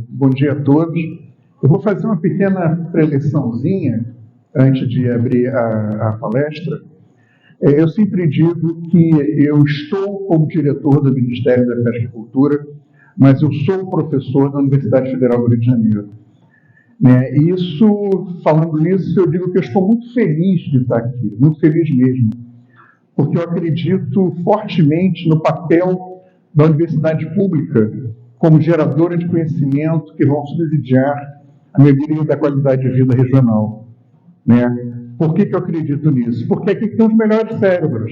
Bom dia a todos. Eu vou fazer uma pequena preleçãozinha antes de abrir a palestra. Eu sempre digo que eu estou como diretor do Ministério da Pesca e Cultura, mas eu sou professor da Universidade Federal do Rio de Janeiro. Falando nisso, eu digo que eu estou muito feliz de estar aqui, muito feliz mesmo, porque eu acredito fortemente no papel da universidade pública como geradora de conhecimento que vão subsidiar a melhoria da qualidade de vida regional. Por que eu acredito nisso? Porque aqui tem os melhores cérebros.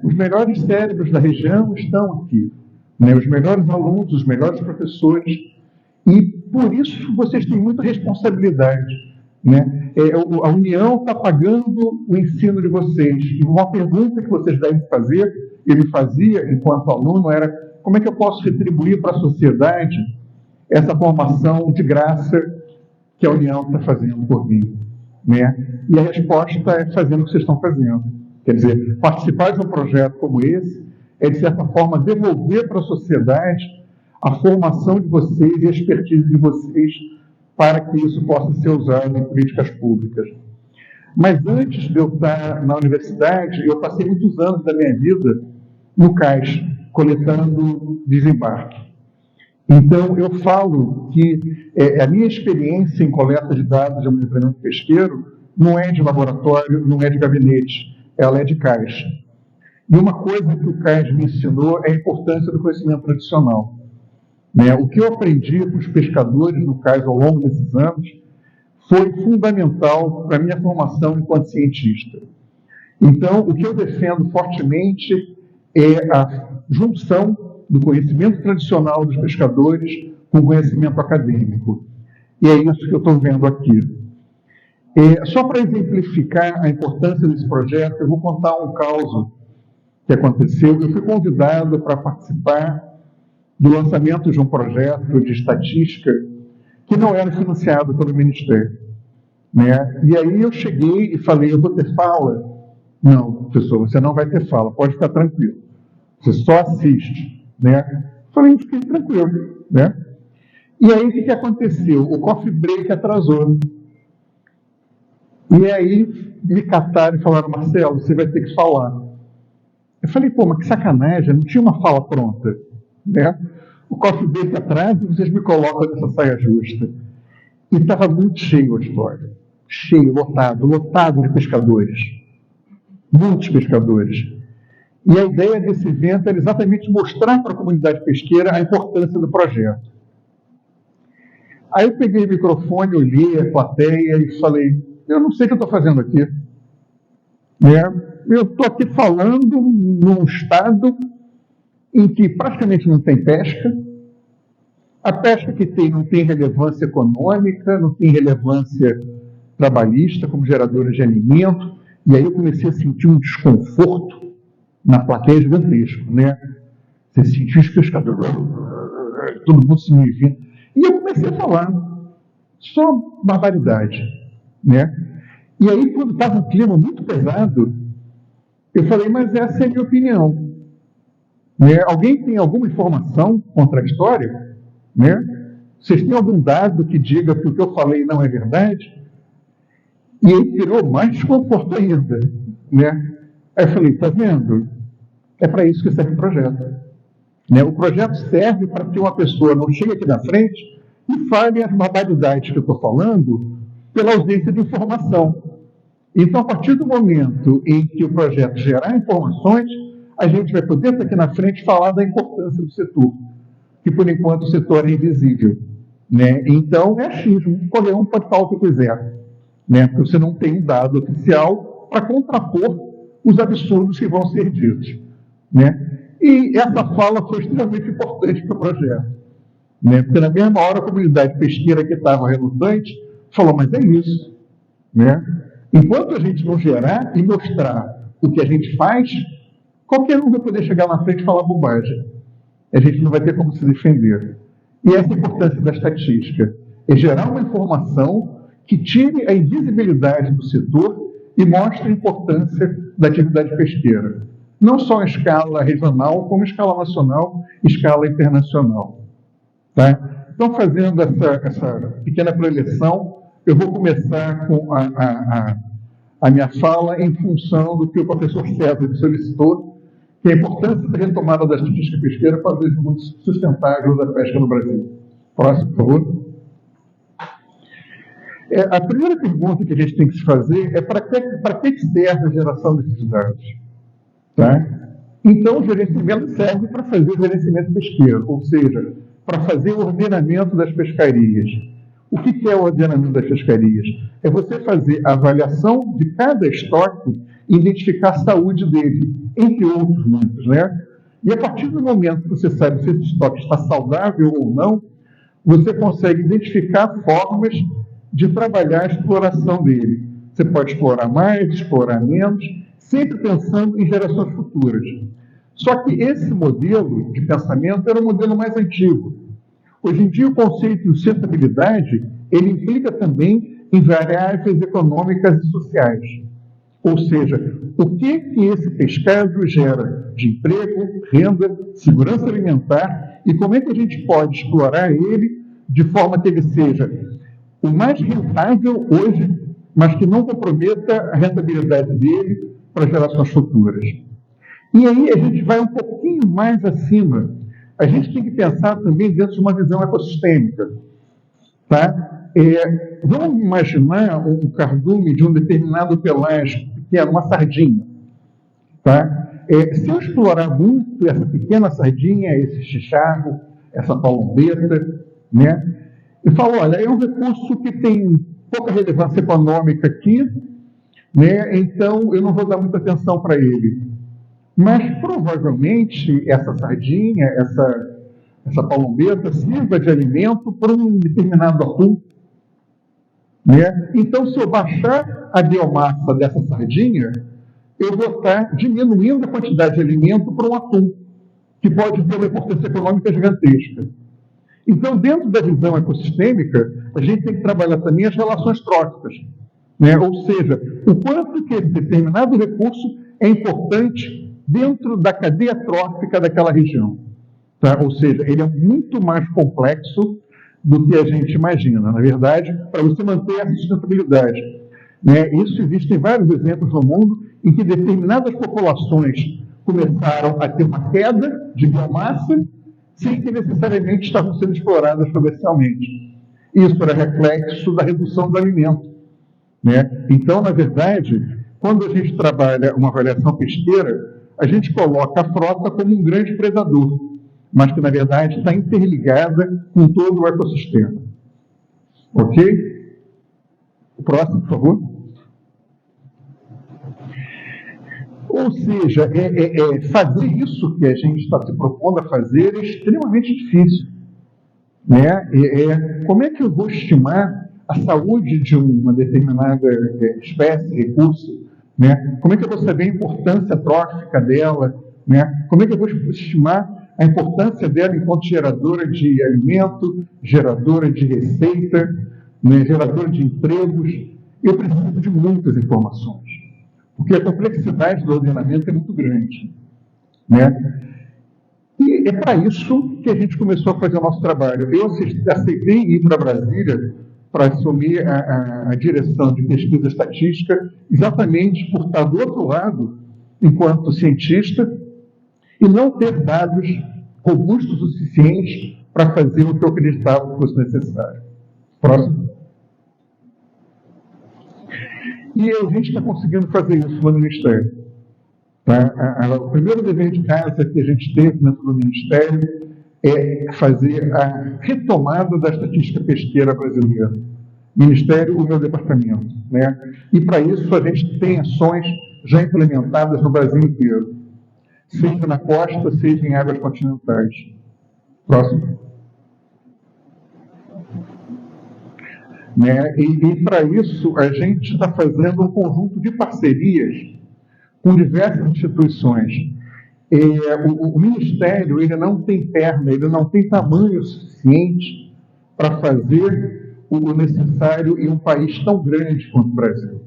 Os melhores cérebros da região estão aqui. Os melhores alunos, os melhores professores. E, por isso, vocês têm muita responsabilidade. A União está pagando o ensino de vocês. E uma pergunta que vocês devem fazer, eu me fazia enquanto aluno, era como é que eu posso retribuir para a sociedade essa formação de graça que a União está fazendo por mim. E a resposta é fazendo o que vocês estão fazendo. Quer dizer, participar de um projeto como esse é, de certa forma, devolver para a sociedade a formação de vocês e a expertise de vocês para que isso possa ser usado em políticas públicas. Mas antes de eu estar na universidade, eu passei muitos anos da minha vida no cais, coletando desembarque. Então, eu falo que a minha experiência em coleta de dados de monitoramento pesqueiro não é de laboratório, não é de gabinete, ela é de cais. E uma coisa que o cais me ensinou é a importância do conhecimento tradicional. O que eu aprendi com os pescadores no cais ao longo desses anos foi fundamental para a minha formação enquanto cientista. Então, o que eu defendo fortemente é a junção do conhecimento tradicional dos pescadores com o conhecimento acadêmico. E é isso que eu estou vendo aqui. Só para exemplificar a importância desse projeto, eu vou contar um caso que aconteceu. Eu fui convidado para participar do lançamento de um projeto de estatística que não era financiado pelo Ministério. E aí eu cheguei e falei, eu vou ter fala? Não, professor, você não vai ter fala, pode ficar tranquilo. Você só assiste. Falei, fiquei tranquilo. E aí, o que aconteceu? O coffee break atrasou. E aí, me cataram e falaram, Marcelo, você vai ter que falar. Eu falei, mas que sacanagem, não tinha uma fala pronta. O coffee break atrasa e vocês me colocam nessa saia justa. E estava muito cheio o auditório. Cheio, lotado de pescadores. Muitos pescadores. E a ideia desse evento era exatamente mostrar para a comunidade pesqueira a importância do projeto. Aí eu peguei o microfone, olhei a plateia e falei, eu não sei o que eu estou fazendo aqui. Eu estou aqui falando num estado em que praticamente não tem pesca. A pesca que tem não tem relevância econômica, não tem relevância trabalhista como geradora de alimento. E aí eu comecei a sentir um desconforto na plateia gigantesco, Você sentiu os pescadores, todo mundo se me vindo. E eu comecei a falar, só barbaridade, E aí, quando estava um clima muito pesado, eu falei, mas essa é a minha opinião. Alguém tem alguma informação contraditória? Vocês têm algum dado que diga que o que eu falei não é verdade? E aí virou mais desconforto ainda, Aí eu falei, está vendo? É para isso que serve o projeto. O projeto serve para que uma pessoa não chegue aqui na frente e fale as barbaridades que eu estou falando pela ausência de informação. Então, a partir do momento em que o projeto gerar informações, a gente vai poder estar aqui na frente falar da importância do setor, que por enquanto o setor é invisível. Então, é achismo. Qualquer um pode falar o que quiser, porque você não tem um dado oficial para contrapor os absurdos que vão ser ditos. E essa fala foi extremamente importante para o projeto. Porque na mesma hora a comunidade pesqueira que estava relutante falou, mas é isso. Enquanto a gente não gerar e mostrar o que a gente faz, qualquer um vai poder chegar na frente e falar bobagem. A gente não vai ter como se defender. E essa é a importância da estatística. É gerar uma informação que tire a invisibilidade do setor e mostre a importância da atividade pesqueira. Não só em escala regional, como em escala nacional e escala internacional. Tá? Então, fazendo essa pequena preleção, eu vou começar com a minha fala em função do que o professor César solicitou, que é a importância da retomada da estatística pesqueira para o desenvolvimento sustentável da pesca no Brasil. Próximo, por favor. A primeira pergunta que a gente tem que se fazer é para que serve a geração desses dados? Tá? Então, o gerenciamento serve para fazer o gerenciamento pesqueiro, ou seja, para fazer o ordenamento das pescarias. O que é o ordenamento das pescarias? É você fazer a avaliação de cada estoque e identificar a saúde dele, entre outros muitos, né? E a partir do momento que você sabe se esse estoque está saudável ou não, você consegue identificar formas de trabalhar a exploração dele. Você pode explorar mais, explorar menos, sempre pensando em gerações futuras. Só que esse modelo de pensamento era o modelo mais antigo. Hoje em dia, o conceito de sustentabilidade, ele implica também em variáveis econômicas e sociais. Ou seja, o que esse pescado gera de emprego, renda, segurança alimentar e como é que a gente pode explorar ele de forma que ele seja o mais rentável hoje, mas que não comprometa a rentabilidade dele para gerações futuras. E aí a gente vai um pouquinho mais acima. A gente tem que pensar também dentro de uma visão ecossistêmica. Tá? Vamos imaginar um cardume de um determinado pelágico, que é uma sardinha. Tá? Se eu explorar muito essa pequena sardinha, esse chicharro, essa palombeta, né? Eu falo, olha, é um recurso que tem pouca relevância econômica aqui, né? Então eu não vou dar muita atenção para ele. Mas provavelmente essa sardinha, essa palombeta, sirva de alimento para um determinado atum. Né? Então, se eu baixar a biomassa dessa sardinha, eu vou estar diminuindo a quantidade de alimento para um atum, que pode ter uma importância econômica gigantesca. Então, dentro da visão ecossistêmica, a gente tem que trabalhar também as relações tróficas. Né? Ou seja, o quanto que esse determinado recurso é importante dentro da cadeia trófica daquela região. Tá? Ou seja, ele é muito mais complexo do que a gente imagina. Na verdade, para você manter a sustentabilidade. Né? Isso existem vários exemplos no mundo em que determinadas populações começaram a ter uma queda de biomassa sem que necessariamente estavam sendo exploradas comercialmente. Isso era reflexo da redução do alimento. Né? Então, na verdade, quando a gente trabalha uma avaliação pesqueira, a gente coloca a frota como um grande predador, mas que, na verdade, está interligada com todo o ecossistema. Ok? O próximo, por favor. Ou seja, fazer isso que a gente está se propondo a fazer é extremamente difícil. Né? Como é que eu vou estimar a saúde de uma determinada espécie, recurso? Né? Como é que eu vou saber a importância trófica dela? Né? Como é que eu vou estimar a importância dela enquanto geradora de alimento, geradora de receita, né? Geradora de empregos? Eu preciso de muitas informações, porque a complexidade do ordenamento é muito grande. Né? E é para isso que a gente começou a fazer o nosso trabalho. Eu aceitei ir para Brasília para assumir a direção de pesquisa estatística, exatamente por estar do outro lado, enquanto cientista, e não ter dados robustos o suficiente para fazer o que eu acreditava que fosse necessário. Próximo. E a gente está conseguindo fazer isso no Ministério. Tá? O primeiro dever de casa que a gente teve dentro do Ministério é fazer a retomada da estatística pesqueira brasileira. Ministério, o meu departamento. Né? E para isso a gente tem ações já implementadas no Brasil inteiro, seja na costa, seja em águas continentais. Próximo. Né? E para isso a gente está fazendo um conjunto de parcerias com diversas instituições. O Ministério ele não tem perna, ele não tem tamanho suficiente para fazer o necessário em um país tão grande quanto o Brasil.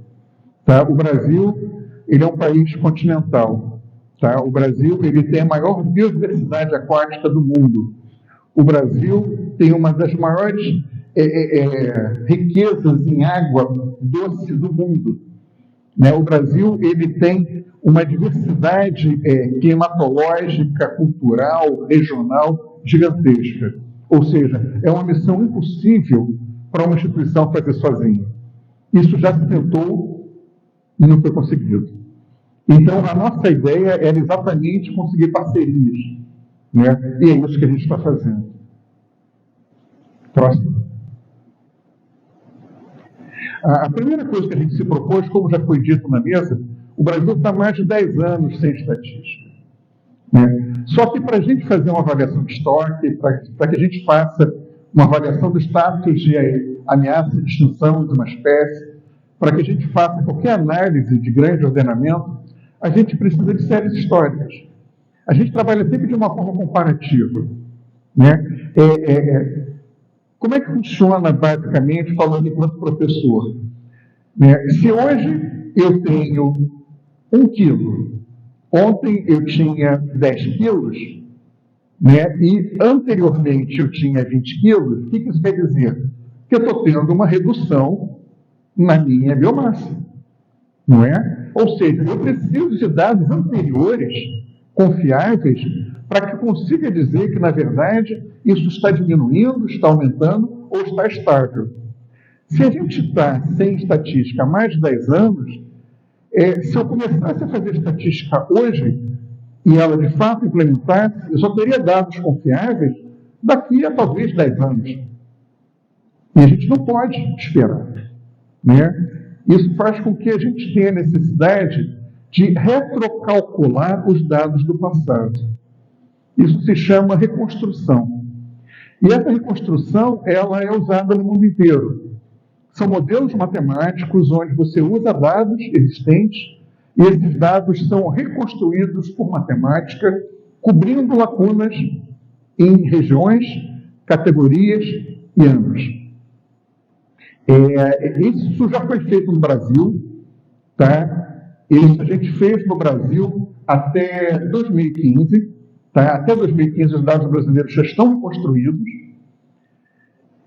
Tá? O Brasil ele é um país continental. Tá? O Brasil ele tem a maior biodiversidade aquática do mundo. O Brasil tem uma das maiores riquezas em água doce do mundo. Né? O Brasil ele tem uma diversidade climatológica, cultural, regional gigantesca. Ou seja, é uma missão impossível para uma instituição fazer sozinha. Isso já se tentou e não foi conseguido. Então, a nossa ideia era exatamente conseguir parcerias. Né? E é isso que a gente está fazendo. Próximo. A primeira coisa que a gente se propôs, como já foi dito na mesa, o Brasil está há mais de 10 anos sem estatística. Né? Só que para a gente fazer uma avaliação de estoque, para que a gente faça uma avaliação do status de ameaça de extinção de uma espécie, para que a gente faça qualquer análise de grande ordenamento, a gente precisa de séries históricas. A gente trabalha sempre de uma forma comparativa. Né? Como é que funciona, basicamente, falando enquanto professor? Né? Se hoje eu tenho 1 quilo, ontem eu tinha 10 quilos, né? E anteriormente eu tinha 20 quilos, o que isso quer dizer? Que eu estou tendo uma redução na minha biomassa, não é? Ou seja, eu preciso de dados anteriores, confiáveis, para que consiga dizer que, na verdade, isso está diminuindo, está aumentando ou está estável. Se a gente está sem estatística há mais de 10 anos, se eu começasse a fazer estatística hoje, e ela de fato implementasse, eu só teria dados confiáveis daqui a talvez 10 anos. E a gente não pode esperar. Né? Isso faz com que a gente tenha necessidade de retrocalcular os dados do passado. Isso se chama reconstrução. E essa reconstrução ela é usada no mundo inteiro. São modelos matemáticos onde você usa dados existentes e esses dados são reconstruídos por matemática, cobrindo lacunas em regiões, categorias e anos. Isso já foi feito no Brasil, tá? Isso a gente fez no Brasil até 2015, tá? Até 2015 os dados brasileiros já estão reconstruídos.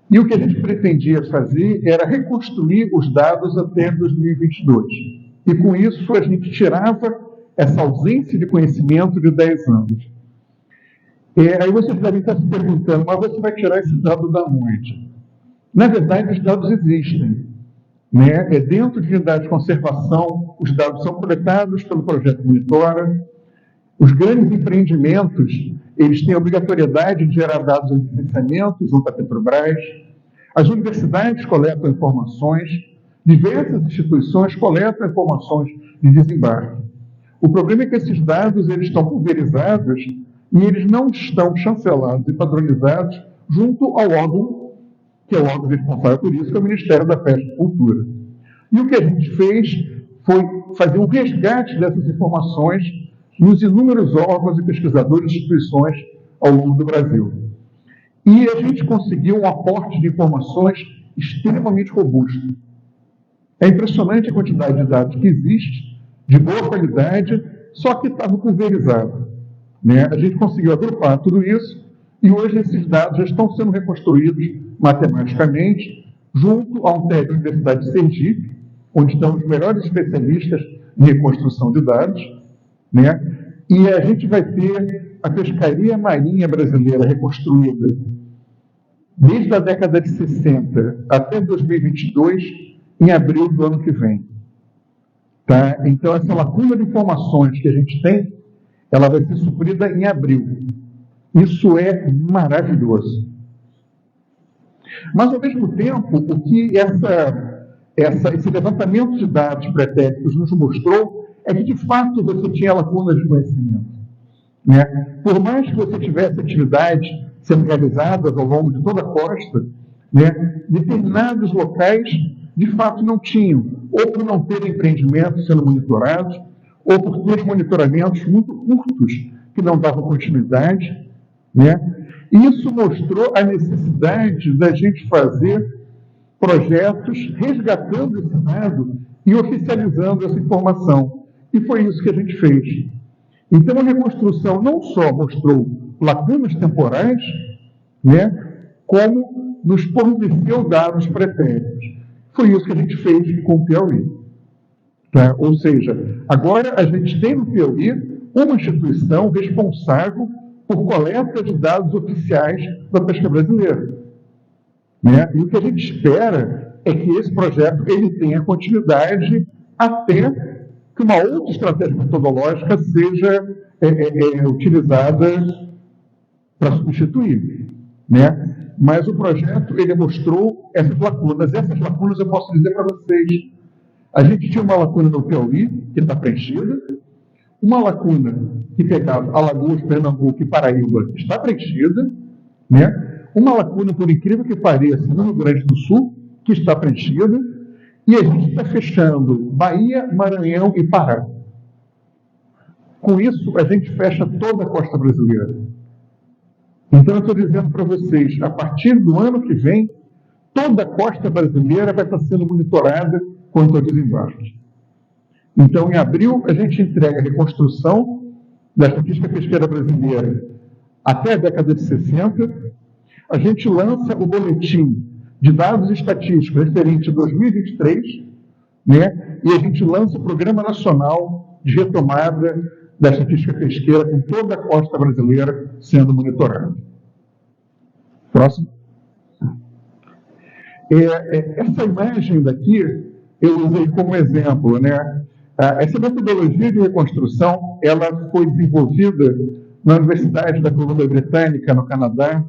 E o que a gente pretendia fazer era reconstruir os dados até 2022. E com isso a gente tirava essa ausência de conhecimento de 10 anos. Aí vocês devem estar se perguntando, mas você vai tirar esse dado da onde? Na verdade, os dados existem. Né? Dentro de unidades de conservação, os dados são coletados pelo projeto Monitora. Os grandes empreendimentos, eles têm a obrigatoriedade de gerar dados em licenciamento junto à Petrobras. As universidades coletam informações, diversas instituições coletam informações de desembarque. O problema é que esses dados eles estão pulverizados e eles não estão chancelados e padronizados junto ao órgão, que é o órgão responsável por isso, que é o Ministério da Pesca e Cultura. E o que a gente fez foi fazer um resgate dessas informações nos inúmeros órgãos e pesquisadores e instituições ao longo do Brasil. E a gente conseguiu um aporte de informações extremamente robusto. É impressionante a quantidade de dados que existe, de boa qualidade, só que estava pulverizado. Né? A gente conseguiu agrupar tudo isso e hoje esses dados já estão sendo reconstruídos matematicamente junto ao TED da Universidade de Sergipe, onde estão os melhores especialistas em reconstrução de dados, né? E a gente vai ter a pescaria marinha brasileira reconstruída desde a década de 60 até 2022, em abril do ano que vem. Tá? Então, essa lacuna de informações que a gente tem, ela vai ser suprida em abril. Isso é maravilhoso. Mas, ao mesmo tempo, o que esse levantamento de dados pretéritos nos mostrou é que, de fato, você tinha lacunas de conhecimento. Né? Por mais que você tivesse atividades sendo realizadas ao longo de toda a costa, né, determinados locais, de fato, não tinham, ou por não terem empreendimentos sendo monitorados, ou por ter monitoramentos muito curtos que não davam continuidade. Né? Isso mostrou a necessidade da gente fazer projetos resgatando esse dado e oficializando essa informação. E foi isso que a gente fez. Então, a reconstrução não só mostrou lacunas temporais, né, como nos forneceu dados pretéritos. Foi isso que a gente fez com o Piauí. Tá? Ou seja, agora a gente tem no Piauí uma instituição responsável por coleta de dados oficiais da pesca brasileira. Né? E o que a gente espera é que esse projeto ele tenha continuidade até que uma outra estratégia metodológica seja utilizada para substituir. Né? Mas o projeto ele mostrou essas lacunas. Essas lacunas eu posso dizer para vocês. A gente tinha uma lacuna no Piauí, que está preenchida, uma lacuna que pegava Alagoas, Pernambuco e Paraíba, que está preenchida, né? Uma lacuna, por incrível que pareça, no Rio Grande do Sul, que está preenchida, e a gente está fechando Bahia, Maranhão e Pará. Com isso, a gente fecha toda a costa brasileira. Então, eu estou dizendo para vocês, a partir do ano que vem, toda a costa brasileira vai estar sendo monitorada quanto ao desembarque. Então, em abril, a gente entrega a reconstrução da estatística pesqueira brasileira até a década de 60. A gente lança o boletim de dados estatísticos referente a 2023, né? E a gente lança o Programa Nacional de Retomada da Estatística Pesqueira com toda a costa brasileira sendo monitorada. Próximo. Essa imagem daqui eu usei como exemplo, né? Essa metodologia de reconstrução, ela foi desenvolvida na Universidade da Colômbia Britânica, no Canadá,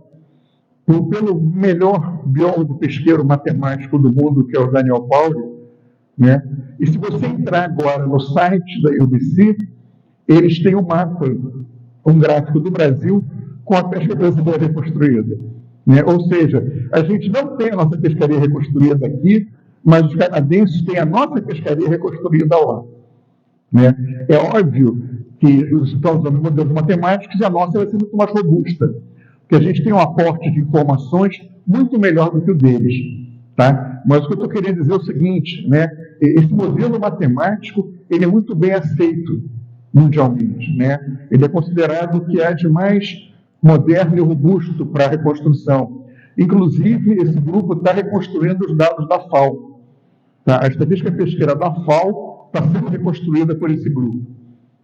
pelo melhor biólogo pesqueiro matemático do mundo, que é o Daniel Pauly, né? E se você entrar agora no site da UBC, eles têm um mapa, um gráfico do Brasil com a pesca brasileira reconstruída, né? Ou seja, a gente não tem a nossa pescaria reconstruída aqui, mas os canadenses têm a nossa pescaria reconstruída lá. Né? É óbvio que eles estão usando modelos matemáticos e a nossa vai ser muito mais robusta, porque a gente tem um aporte de informações muito melhor do que o deles. Tá? Mas o que eu estou querendo dizer é o seguinte, né? Esse modelo matemático ele é muito bem aceito mundialmente. Né? Ele é considerado o que há de mais moderno e robusto para a reconstrução. Inclusive, esse grupo está reconstruindo os dados da FAO. Tá? A estatística pesqueira da FAO está sendo reconstruída por esse grupo.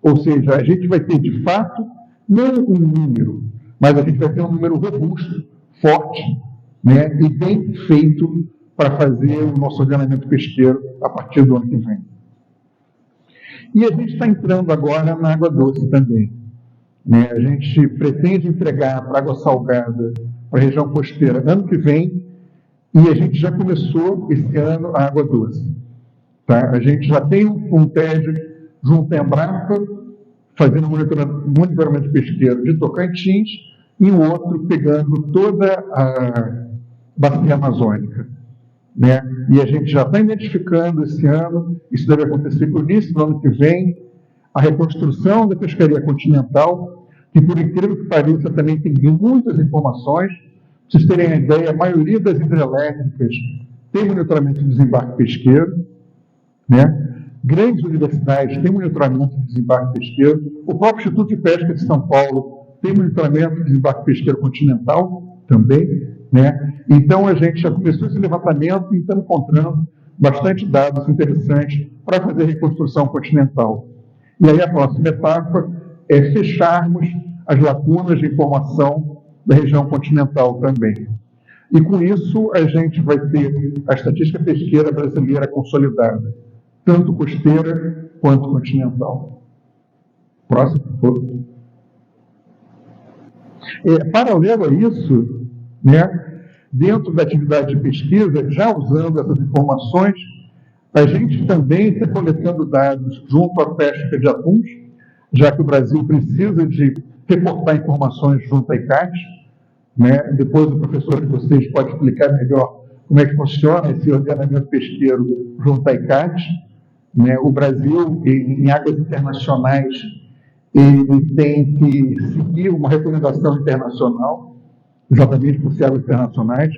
Ou seja, a gente vai ter, de fato, não um número, mas a gente vai ter um número robusto, forte, né, e bem feito para fazer o nosso ordenamento pesqueiro a partir do ano que vem. E a gente está entrando agora na água doce também. Né? A gente pretende entregar para água salgada para a região costeira ano que vem, e a gente já começou esse ano a água doce. Tá? A gente já tem um TED junto à Embrapa, fazendo monitoramento pesqueiro de Tocantins, e um outro pegando toda a bacia amazônica. Né? E a gente já está identificando esse ano, isso deve acontecer no início do ano que vem, a reconstrução da pescaria continental, que por incrível que pareça também tem muitas informações. Para vocês terem a ideia, a maioria das hidrelétricas tem monitoramento de desembarque pesqueiro, né? Grandes universidades têm monitoramento de desembarque pesqueiro, o próprio Instituto de Pesca de São Paulo tem monitoramento de desembarque pesqueiro continental também, né? Então a gente já começou esse levantamento e estamos encontrando bastante dados interessantes para fazer a reconstrução continental. E aí a próxima etapa é fecharmos as lacunas de informação da região continental também. E com isso a gente vai ter a estatística pesqueira brasileira consolidada, tanto costeira quanto continental. Próximo, por favor. Paralelo a isso, né, dentro da atividade de pesquisa, já usando essas informações, a gente também está coletando dados junto à pesca de atuns, já que o Brasil precisa de reportar informações junto à ICAT. Né? Depois o professor de vocês pode explicar melhor como é que funciona esse ordenamento pesqueiro junto à ICAT. Né? O Brasil, em águas internacionais, ele tem que seguir uma recomendação internacional, exatamente por ser águas internacionais.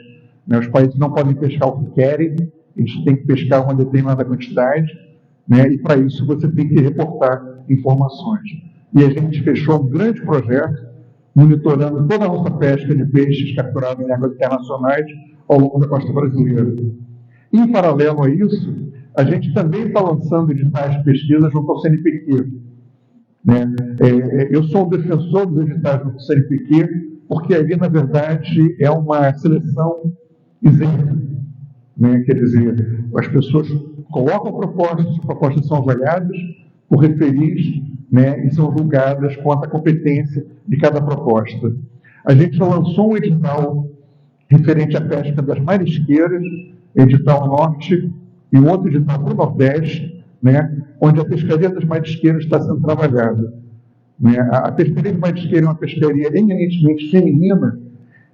Né? Os países não podem pescar o que querem, eles têm que pescar uma determinada quantidade, né? E para isso você tem que reportar informações. E a gente fechou um grande projeto monitorando toda a nossa pesca de peixes capturados em águas internacionais ao longo da costa brasileira. Em paralelo a isso, a gente também está lançando editais de pesquisa junto ao CNPq. Né? Eu sou um defensor dos editais do CNPq, porque ali, na verdade, é uma seleção isenta. Né? Quer dizer, as pessoas colocam propostas, as propostas são avaliadas por referis, né? E são julgadas quanto à competência de cada proposta. A gente já lançou um edital referente à pesca das marisqueiras, edital norte, e um outro edital para o nordeste, né? Onde a pescaria das marisqueiras está sendo trabalhada. Né? A pescaria de marisqueira é uma pescaria eminentemente feminina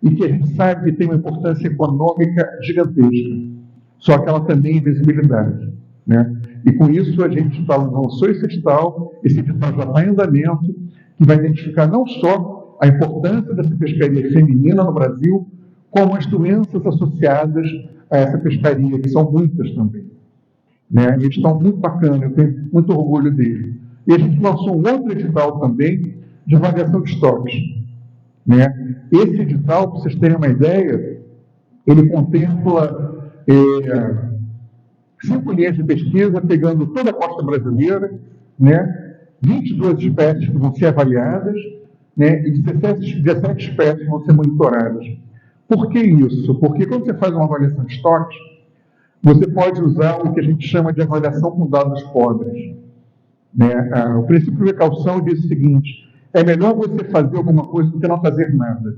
e que a gente sabe que tem uma importância econômica gigantesca. Só que ela também tem visibilidade. Né? E com isso a gente lançou esse edital já está em andamento, que vai identificar não só a importância dessa pescaria feminina no Brasil, como as doenças associadas a essa pescaria, que são muitas também. Né? E edital muito bacana, eu tenho muito orgulho dele. E a gente lançou um outro edital também de avaliação de estoques. Né? Esse edital, para vocês terem uma ideia, ele contempla 5 linhas de pesquisa, pegando toda a costa brasileira, né? 22 espécies que vão ser avaliadas, né? E 17 espécies vão ser monitoradas. Por que isso? Porque quando você faz uma avaliação de estoques, você pode usar o que a gente chama de avaliação com dados pobres. Né? O princípio de precaução diz o seguinte: é melhor você fazer alguma coisa do que não fazer nada.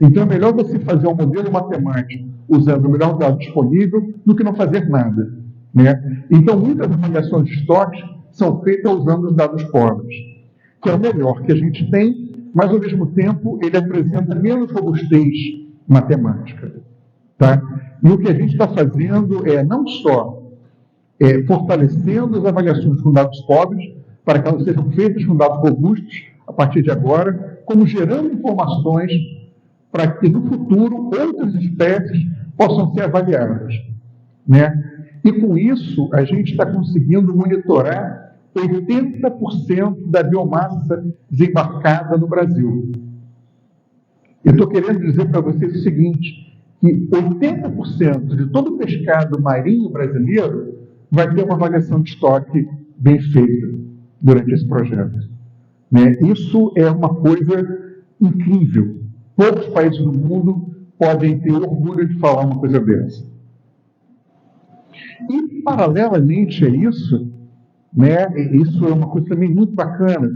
Então, é melhor você fazer um modelo matemático usando o melhor dado disponível do que não fazer nada. Né? Então, muitas avaliações de estoques são feitas usando os dados pobres, que é o melhor que a gente tem, mas, ao mesmo tempo, ele apresenta menos robustez matemática. Tá? E o que a gente está fazendo é não só fortalecendo as avaliações com dados pobres, para que elas sejam feitas com dados robustos a partir de agora, como gerando informações para que no futuro outras espécies possam ser avaliadas. Né? E com isso, a gente está conseguindo monitorar 80% da biomassa desembarcada no Brasil. Eu estou querendo dizer para vocês o seguinte, que 80% de todo o pescado marinho brasileiro vai ter uma avaliação de estoque bem feita durante esse projeto. Né? Isso é uma coisa incrível. Poucos países do mundo podem ter orgulho de falar uma coisa dessa. E, paralelamente a isso, né, isso é uma coisa também muito bacana,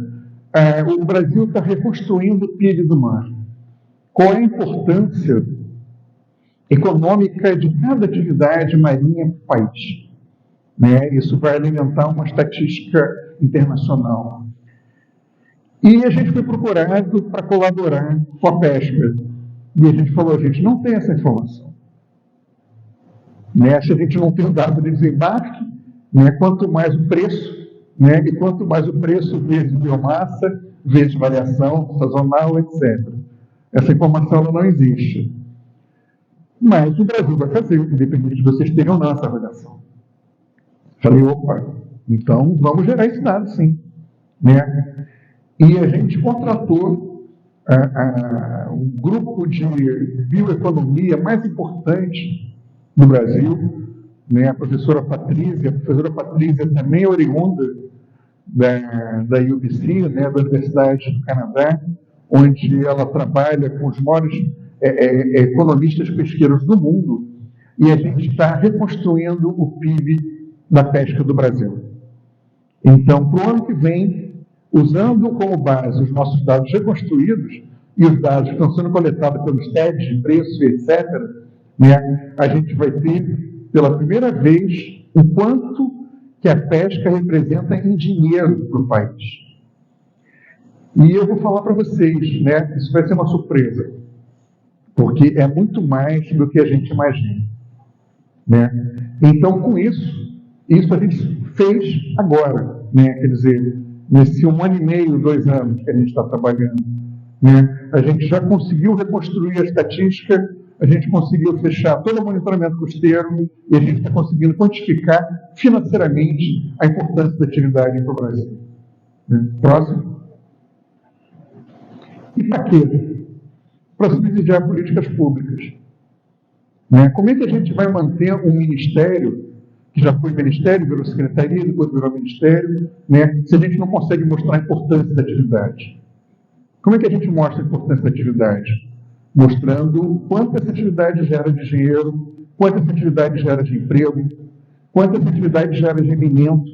o Brasil está reconstruindo o PIB do mar. Qual é a importância econômica de cada atividade marinha para o país? Né? Isso vai alimentar uma estatística internacional. E a gente foi procurado para colaborar com a pesca. E a gente falou, a gente não tem essa informação. Né? Se a gente não tem o dado de desembarque, né? Quanto mais o preço, né? E quanto mais o preço vezes biomassa, vezes variação sazonal, etc. Essa informação ela não existe. Mas o Brasil vai fazer, independente de vocês terem ou não essa avaliação. Falei, opa, então vamos gerar esse dado, sim. Né? E a gente contratou um grupo de bioeconomia mais importante do Brasil, né? A professora Patrícia também é oriunda da UBC, né? Da Universidade do Canadá, onde ela trabalha com os maiores economistas pesqueiros do mundo, e a gente está reconstruindo o PIB da pesca do Brasil. Então, para o ano que vem, usando como base os nossos dados reconstruídos e os dados que estão sendo coletados pelos TEDs de preço, etc., né, a gente vai ter, pela primeira vez, o quanto que a pesca representa em dinheiro para o país. E eu vou falar para vocês, né, isso vai ser uma surpresa, porque é muito mais do que a gente imagina. Né? Então, com isso a gente fez agora, né? Quer dizer, nesse 1 ano e meio, 2 anos que a gente está trabalhando, né? A gente já conseguiu reconstruir a estatística, a gente conseguiu fechar todo o monitoramento costeiro e a gente está conseguindo quantificar financeiramente a importância da atividade para o Brasil. Né? Próximo. E para quê? Para subsidiar políticas públicas. Né? Como é que a gente vai manter um ministério, que já foi ministério, virou secretaria, depois virou ministério, né? Se a gente não consegue mostrar a importância da atividade? Como é que a gente mostra a importância da atividade? Mostrando quanto essa atividade gera de dinheiro, quanto essa atividade gera de emprego, quanto essa atividade gera de alimento,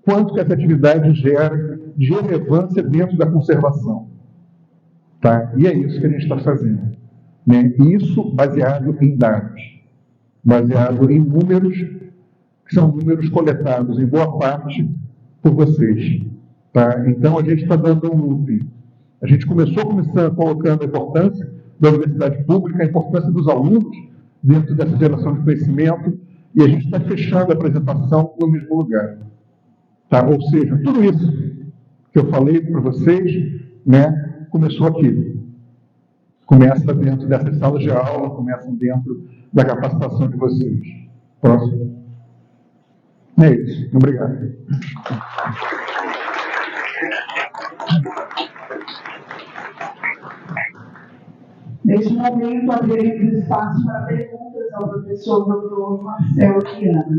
quanto que essa atividade gera de relevância dentro da conservação. Tá? E é isso que a gente está fazendo. Né? Isso baseado em dados, baseado em números, que são números coletados em boa parte por vocês. Tá? Então a gente está dando um looping. A gente começou colocando a importância da universidade pública, a importância dos alunos dentro dessa geração de conhecimento, e a gente está fechando a apresentação no mesmo lugar. Tá? Ou seja, tudo isso que eu falei para vocês, né, começou aqui. Começa dentro dessas salas de aula, começa dentro da capacitação de vocês. Próximo. É isso. Obrigado. Neste momento, abriremos espaço para perguntas ao professor Dr. Marcelo Viana.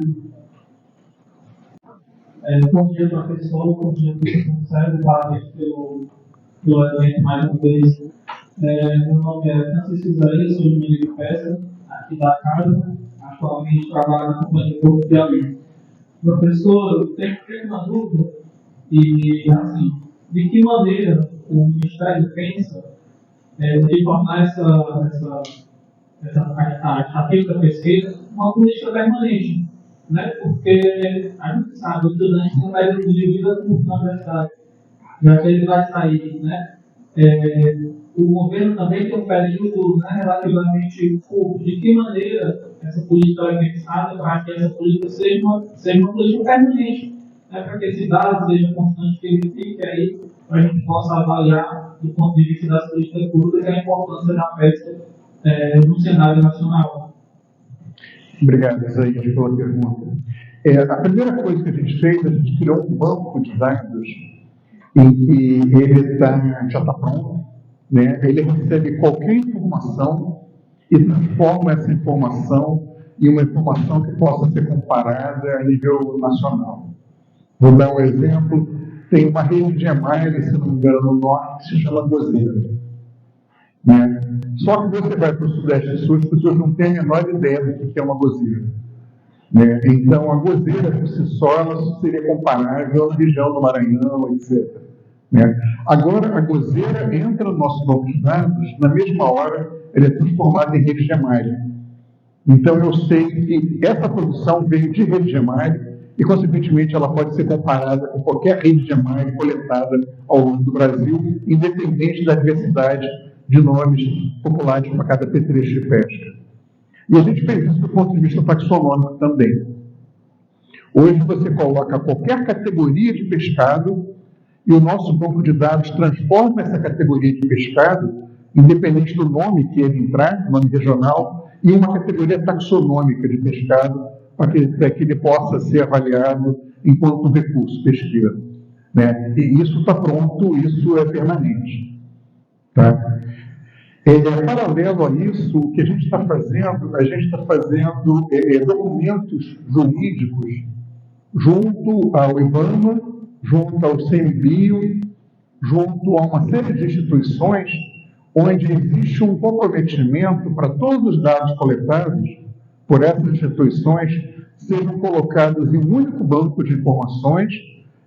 Bom dia, professor. Bom dia, professor Sérgio. Parabéns pelo evento mais uma vez. Meu nome é Francisco Isaías, sou engenheiro de pesca, aqui da casa. Atualmente trabalho na Companhia de Porto de Piauí. Professor, eu tenho uma dúvida, e assim, de que maneira o Ministério pensa de tornar a estatística pesqueira uma política permanente, né? Porque a gente sabe, o estudante tem um período de vida curto na universidade, já que ele vai sair, né? O governo também tem um período, né, relativamente curto. De que maneira essa política é pensada para que essa política seja uma política permanente, né? Para que esse dado seja constante, que ele fique aí, para a gente possa avaliar, do ponto de vista das políticas públicas, a importância da pesca no cenário nacional. Obrigado, Isaías, pela pergunta. A primeira coisa que a gente fez, a gente criou um banco de dados em que ele já está pronto, né? Ele recebe qualquer informação e transforma essa informação em uma informação que possa ser comparada a nível nacional. Vou dar um exemplo. Tem uma rede de Emaile, se não me engano, no norte, que se chama Gozeira. Né? Só que você vai para o Sudeste e Sul, as pessoas não têm a menor ideia do que é uma gozeira. Né? Então, a gozeira, por si só, ela seria comparável à região do Maranhão, etc. Né? Agora, a gozeira entra no nosso banco de dados, na mesma hora, ela é transformada em rede de Emaile. Então, eu sei que essa produção veio de rede de Emaile, e, consequentemente, ela pode ser comparada com qualquer rede de Emaile coletada ao longo do Brasil, independente da diversidade de nomes populares para cada petrecho de pesca. E a gente fez isso do ponto de vista taxonômico também. Hoje você coloca qualquer categoria de pescado e o nosso banco de dados transforma essa categoria de pescado, independente do nome que ele entrar, nome regional, em uma categoria taxonômica de pescado, para que ele possa ser avaliado enquanto um recurso pesqueiro. Né? E isso está pronto, isso é permanente. Tá? Paralelo a isso, o que a gente está fazendo documentos jurídicos junto ao IBAMA, junto ao CMBio, junto a uma série de instituições onde existe um comprometimento para todos os dados coletados por essas instituições sejam colocados em um único banco de informações.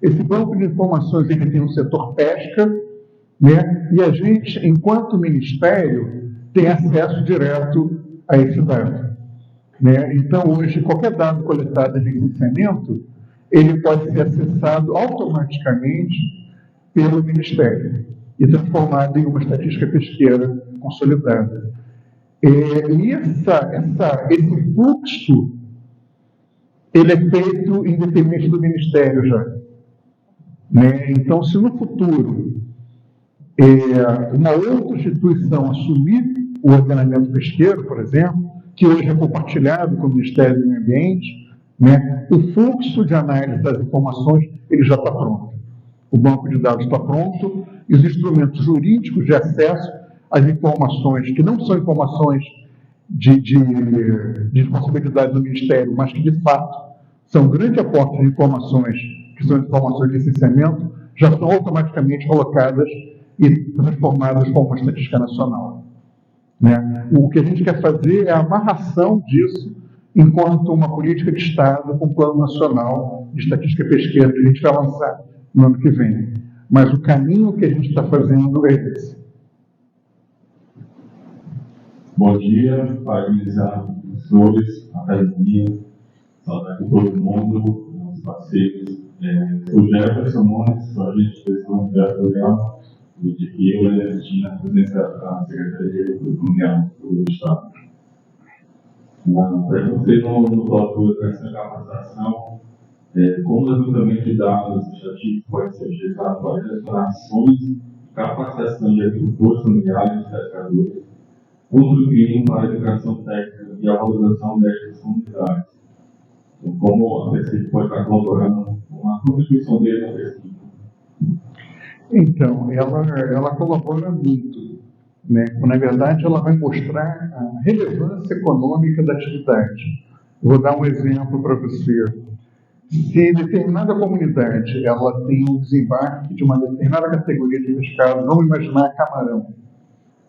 Esse banco de informações ele tem um setor pesca, né? E a gente, enquanto ministério, tem acesso direto a esse dado. Né? Então, hoje, qualquer dado coletado de licenciamento, ele pode ser acessado automaticamente pelo Ministério e transformado em uma estatística pesqueira consolidada. E esse fluxo, ele é feito independente do Ministério já. Né? Então, se no futuro uma outra instituição assumir o ordenamento pesqueiro, por exemplo, que hoje é compartilhado com o Ministério do Meio Ambiente, né? O fluxo de análise das informações ele já está pronto. O banco de dados está pronto e os instrumentos jurídicos de acesso às informações, que não são informações de responsabilidade do Ministério, mas que, de fato, são grande aporte de informações, que são informações de licenciamento, já são automaticamente colocadas e transformadas como uma estatística nacional. Né? O que a gente quer fazer é a amarração disso enquanto uma política de Estado com um plano nacional de estatística pesqueira que a gente vai lançar no ano que vem. Mas o caminho que a gente está fazendo é esse. Bom dia, parabenizar os professores, a academia, saudar aqui todo mundo, os parceiros. O Jefferson Nunes, a gente fez um programa de que eu e a Regina presidência da Secretaria de Agricultura do Estado. Para você no tópico da educação e capacitação, como o levantamento de dados estatísticos pode ser utilizado para relacionar ações de capacitação de agricultores familiares e pescadores, contribuindo para a educação técnica e a valorização destas comunidades. Então, como a pesquisa pode estar colaborando com a contribuição dele na pesquisa? Então, ela colabora muito, né? Na verdade, ela vai mostrar a relevância econômica da atividade. Vou dar um exemplo para você. Se determinada comunidade ela tem um desembarque de uma determinada categoria de pescado, vamos imaginar camarão,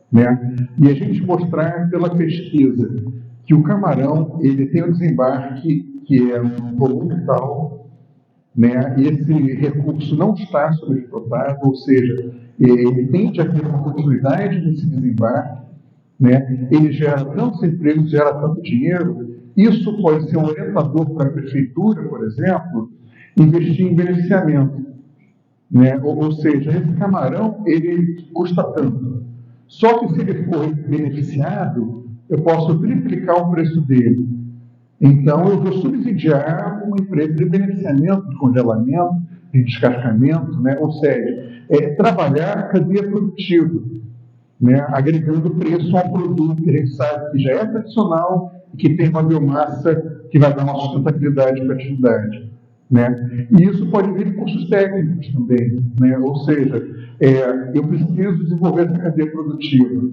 né? E a gente mostrar pela pesquisa que o camarão ele tem um desembarque que é um volume tal, né? E esse recurso não está sobreexplotado, ou seja, ele tende a ter uma continuidade nesse desembarque, né? Ele gera tantos empregos, gera tanto dinheiro. Isso pode ser um orientador para a prefeitura, por exemplo, investir em beneficiamento, né? Ou seja, esse camarão ele custa tanto. Só que se ele for beneficiado, eu posso triplicar o preço dele. Então, eu vou subsidiar uma empresa de beneficiamento, de congelamento, de descascamento, né? Ou seja, trabalhar a cadeia produtiva, né? Agregando preço a um produto que a gente sabe que já é tradicional e que tem uma biomassa que vai dar uma sustentabilidade para a atividade, né? E isso pode vir de cursos técnicos também, né? Ou seja, eu preciso desenvolver essa cadeia produtiva.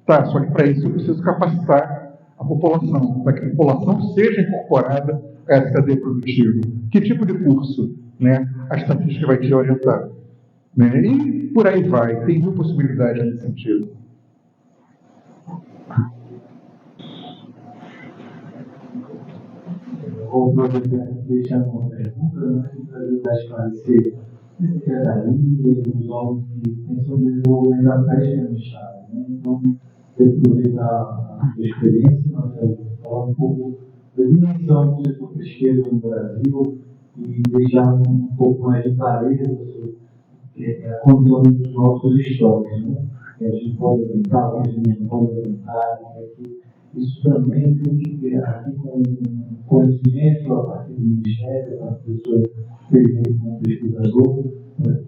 Tá, só que para isso eu preciso capacitar a população, para que a população seja incorporada a essa cadeia produtiva. Que tipo de curso, né, a estatística vai te orientar? Né? E por aí vai, tem mil possibilidades nesse sentido. Vou deixar uma pergunta, né, para ajudar a esclarecer a secretaria e os órgãos que pensam em desenvolvimento da pesca no Estado. Né? Então, aproveitar a experiência, nós vamos falar um pouco da dimensão do setor pesqueiro no Brasil e deixar um pouco mais de clareza sobre a condição dos nossos estoques, né? Que a gente pode aumentar, que a gente não pode aumentar, que isso também tem que ver aqui com conhecimento a partir do Ministério, a pessoa experiente como pesquisador,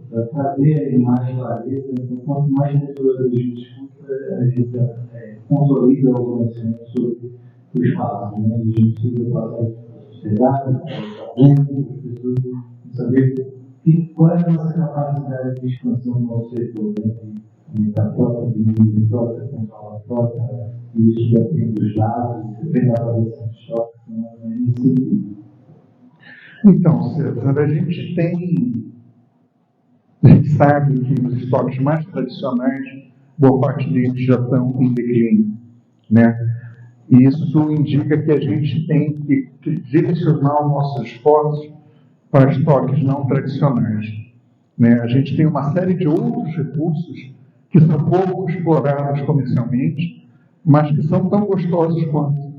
para trazer mais clareza. Então, quanto mais pessoas a gente escuta, a gente consolida o conhecimento sobre o espaço, né? A gente precisa passar para a sociedade, para as pessoas saber qual é a nossa capacidade de expansão no nosso setor, né? Aumentar a frota, diminuir a frota, controlar a frota, e isso depende dos dados, depende da avaliação de estoque, então é nesse sentido. Então, César, a gente sabe que os estoques mais tradicionais, boa parte deles já estão em declínio, né? E isso indica que a gente tem que direcionar os nossos esforços para estoques não tradicionais, né? A gente tem uma série de outros recursos que são pouco explorados comercialmente, mas que são tão gostosos quanto,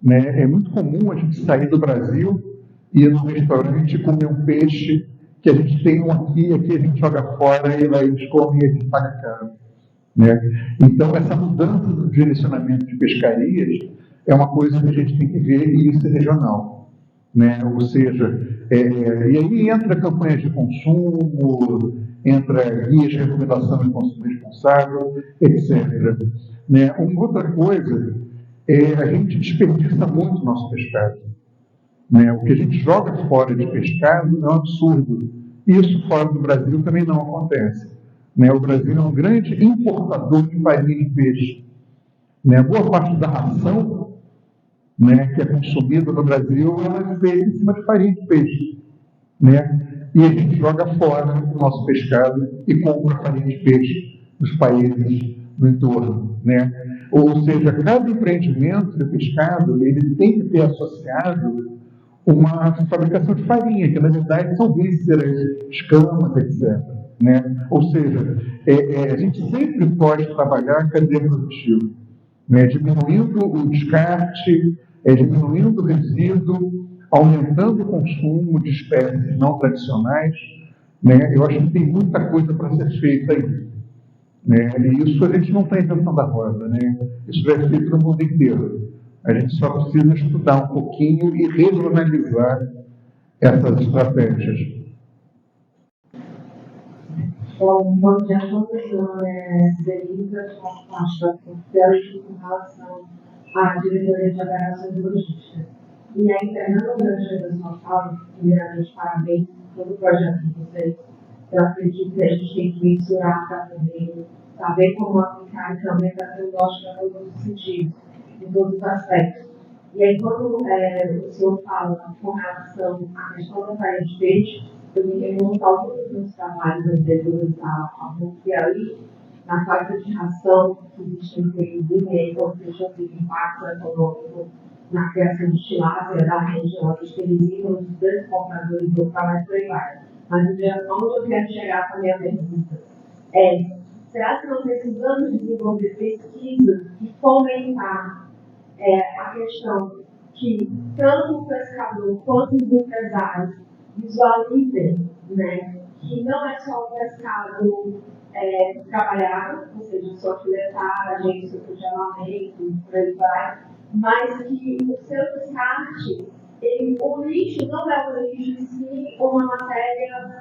né? É muito comum a gente sair do Brasil e ir num restaurante e comer um peixe que a gente tem um aqui a gente joga fora e lá eles comem e a gente paga caro, né? Então, essa mudança do direcionamento de pescarias é uma coisa que a gente tem que ver e isso é regional, né? Ou seja, e aí entra campanhas de consumo, entra guias de recomendação de consumo responsável, etc. Né? Uma outra coisa a gente desperdiça muito o nosso pescado. Né? O que a gente joga fora de pescado é um absurdo. Isso fora do Brasil também não acontece. Né? O Brasil é um grande importador de farinha e peixe. Né? Boa parte da ração, né, que é consumida no Brasil, ela é feita em cima de farinha de peixe. Né? E a gente joga fora o nosso pescado e compra farinha de peixe dos países do entorno. Né? Ou seja, cada empreendimento de pescado ele tem que ter associado uma fabricação de farinha, que na verdade são vísceras, escamas, etc. Né? Ou seja, a gente sempre pode trabalhar a cadeia produtiva, né? Diminuindo o descarte, diminuindo o resíduo, aumentando o consumo de espécies não tradicionais. Né? Eu acho que tem muita coisa para ser feita aí. Né? E isso a gente não está inventando a roda, né? Isso já é feito no mundo inteiro. A gente só precisa estudar um pouquinho e regionalizar essas estratégias. Bom dia a todos. Meu nome é Zelisa, faço parte da Conselho com relação à diretoria de operações e logística. E aí, pegando o gancho da sua fala, primeiramente, parabéns pelo projeto de vocês. Eu acredito que a gente tem que mensurar para poder saber como aplicar e também para ter lógica em todos os sentidos, em todos os aspectos. E aí, quando o senhor fala com relação à questão da farinha de peixe, eu me quero montar todos os meus trabalhos anteriores a Piauí, na falta de ração que existe no período e aí, quando deixa o impacto econômico na criação de tilápia da região, que esterilizam os grandes compradores do trabalho privado. Mas onde eu quero chegar com a minha pergunta será que nós precisamos desenvolver pesquisas que fomentar a questão que tanto o pescador quanto os empresários visualizem, né, que não é só o pescado trabalhado, ou seja, só filetagem, seu congelamento, por aí vai, mas que o seu descarte, o lixo não é um lixo em si uma matéria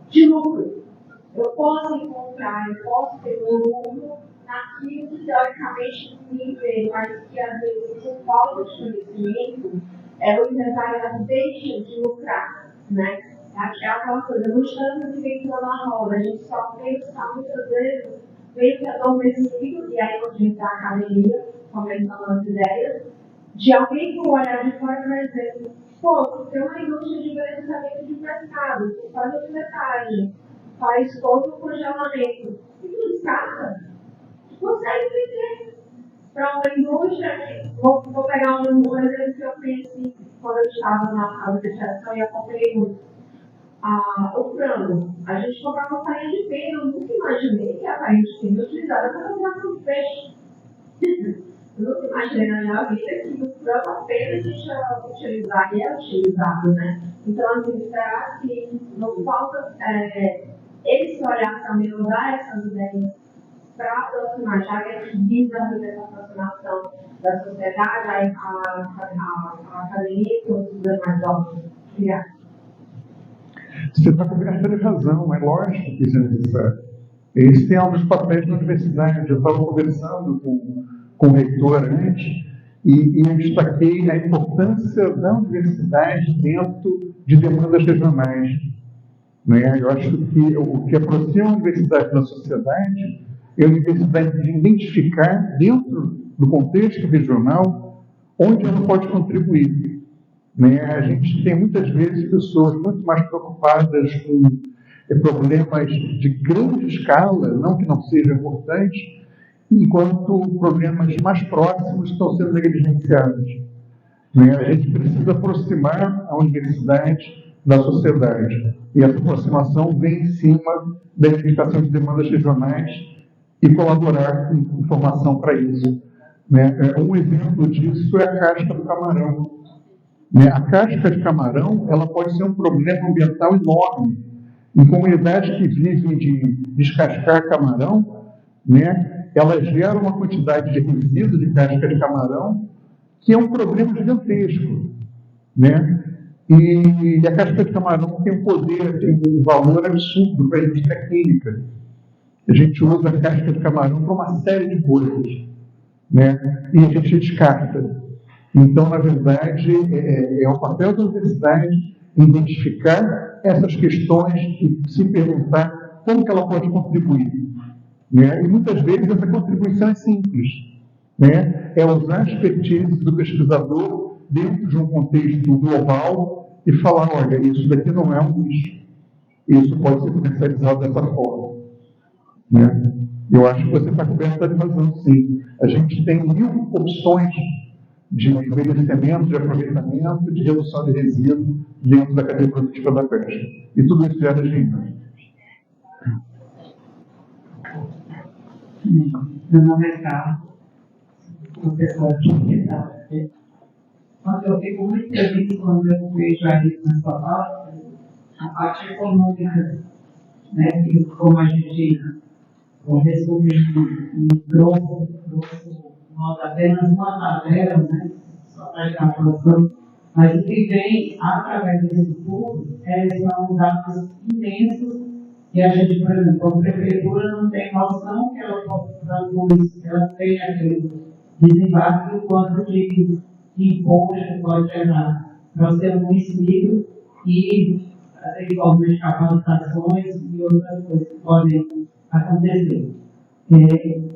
de lucro. Eu posso encontrar, eu posso ter um lucro naquilo que teoricamente ninguém vê, mas que às vezes por falta de conhecimento, o empresário deixa de lucrar, né? É aquela coisa, não estamos inventando a roda, a gente só pensa muitas vezes, meio que adormecido, e aí onde entra a academia, começando as ideias, de alguém com o olhar de fora, por exemplo, tem uma indústria de beneficiamento de pescado, faz a filetagem, faz todo o congelamento, e tu descarta, consegue vender para uma indústria. Vou pegar um exemplo que eu conheci quando eu estava na casa de geração e acompanhei muito. O frango. A gente comprava farinha de peixe, eu nunca imaginei que a farinha de peixe utilizada para fazer de peixe. Eu nunca imaginei na minha vida que o frango apenas deixa utilizar e é utilizado, né? Então, assim, será que não falta esse olhar também, usar essas ideias para aproximar, já que a gente visa essa aproximação da sociedade, a academia e os demais órgãos? Obrigada. Você está coberta de razão, é lógico que isso é necessário. Esse é um dos papéis da universidade. Eu estava conversando com o reitor antes e eu destaquei a importância da universidade dentro de demandas regionais. Né? Eu acho que o que aproxima a universidade da sociedade é a universidade de identificar, dentro do contexto regional, onde ela pode contribuir. Né? A gente tem muitas vezes pessoas muito mais preocupadas com problemas de grande escala, não que não seja importante, enquanto problemas mais próximos estão sendo negligenciados. Né? A gente precisa aproximar a universidade da sociedade. E essa aproximação vem em cima da identificação de demandas regionais e colaborar com informação para isso. Né? Um exemplo disso é a casca do camarão. Né? A casca de camarão ela pode ser um problema ambiental enorme. Em comunidades que vivem de descascar camarão, né, ela gera uma quantidade de resíduo de casca de camarão que é um problema gigantesco. Né? E a casca de camarão tem um poder, tem um valor absurdo para a indústria química. A gente usa a casca de camarão para uma série de coisas, né? E a gente descarta. Então, na verdade, é o papel da universidade identificar essas questões e se perguntar como que ela pode contribuir. Né? E muitas vezes essa contribuição é simples. Né? É usar a expertise do pesquisador dentro de um contexto global e falar, olha, isso daqui não é um lixo. Isso pode ser comercializado dessa forma. Né? Eu acho que você está coberta de razão, sim. A gente tem 1000 opções de envelhecimento, de aproveitamento, de redução de resíduos dentro da cadeia produtiva da pesca. E tudo isso gera dinheiro. Meu nome é Carlos, professor de sociedade. Mas eu fico muito feliz quando eu vejo aí na sua fala a parte econômica, né? Que como a gente resume em grosso modo apenas uma tabela, né? Só para calculação, mas o que vem através desse estudo são dados imensos que a gente, por exemplo, a prefeitura não tem noção que ela produz, ela tem aquele desembarque o quanto de imposto pode gerar para o seu município e tem formas de capacitações e outras coisas que podem acontecer.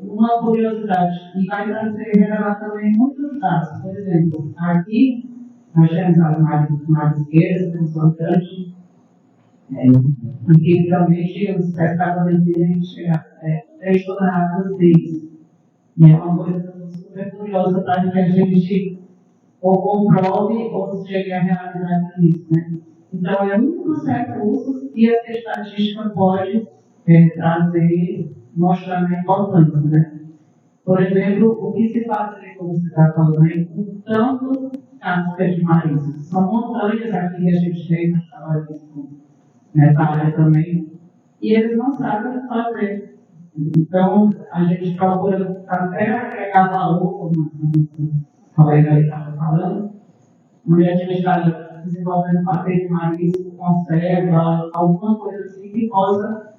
Uma curiosidade, e vai trazer revelar também muitos dados. Por exemplo, aqui nós temos as marisqueiras, que são grandes, e que realmente os pescadores dizem chegar 3 toneladas deles. E é uma coisa super curiosa para que a gente ou comprove ou chegue a realizar isso. Né? Então, é um dos recursos que a estatística pode trazer, mostrar a importância. Né? Por exemplo, o que se faz, como você está falando aí, com tanto cascas de marisco. São montanhas aqui que a gente tem nessa área também, e eles não sabem fazer. Então, a gente procura até agregar valor, como a colega estava falando, onde a gente está desenvolvendo papel de marisco, conserva, alguma coisa assim que possa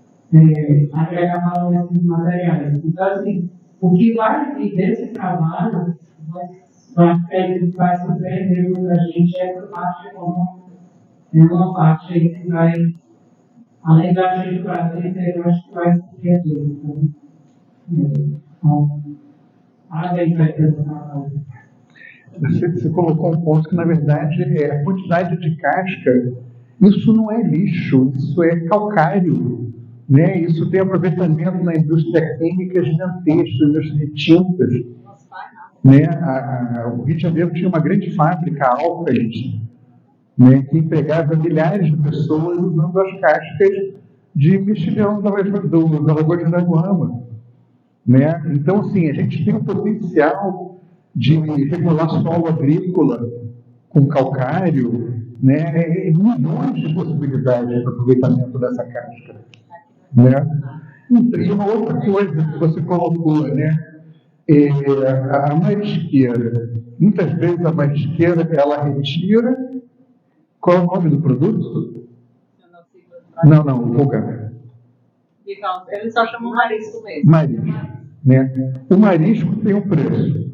agregar valor nesses materiais. Então, assim, o que vai vir desse trabalho vai surpreender muita gente, essa parte como é uma parte que vai, além da gente trazer, eu acho que vai surpreender. Então, parabéns para esse trabalho. Você colocou um ponto que, na verdade, a quantidade de casca, isso não é lixo, isso é calcário. Né? Isso tem aproveitamento na indústria química gigantesca, indústria de tintas. Né? O Rio de Janeiro tinha uma grande fábrica, a Alcalis, né? Que empregava milhares de pessoas usando as cascas de mexilhão da Lagoa de Araguama. Né? Então, assim, a gente tem um potencial de regular solo agrícola com calcário, né? Milhões de possibilidades de aproveitamento dessa casca. Né? E uma outra coisa que você colocou, né? A marisqueira. Muitas vezes a marisqueira, ela retira. Qual é o nome do produto? Não, o lugar. Eles só chamam marisco mesmo. Marisco. Né? O marisco tem um preço.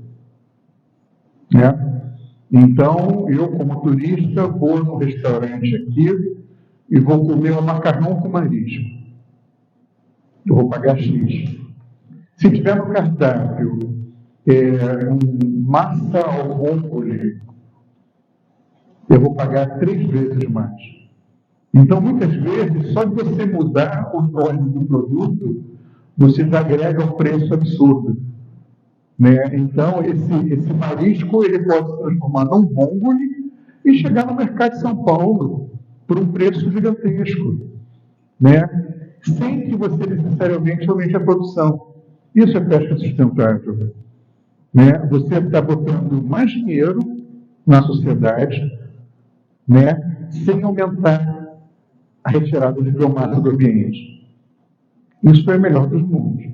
Né? Então, eu, como turista, vou no restaurante aqui e vou comer um macarrão com marisco. Eu vou pagar X. Se tiver no cardápio massa ao vongole, eu vou pagar 3 vezes mais. Então, muitas vezes, só de você mudar o nome do produto, você já agrega um preço absurdo. Né? Então, esse marisco ele pode se transformar num vongole e chegar no mercado de São Paulo por um preço gigantesco. Né? Sem que você necessariamente aumente a produção. Isso é pesca sustentável. Né? Você está botando mais dinheiro na sociedade, né? Sem aumentar a retirada de biomassa do ambiente. Isso é o melhor dos mundos.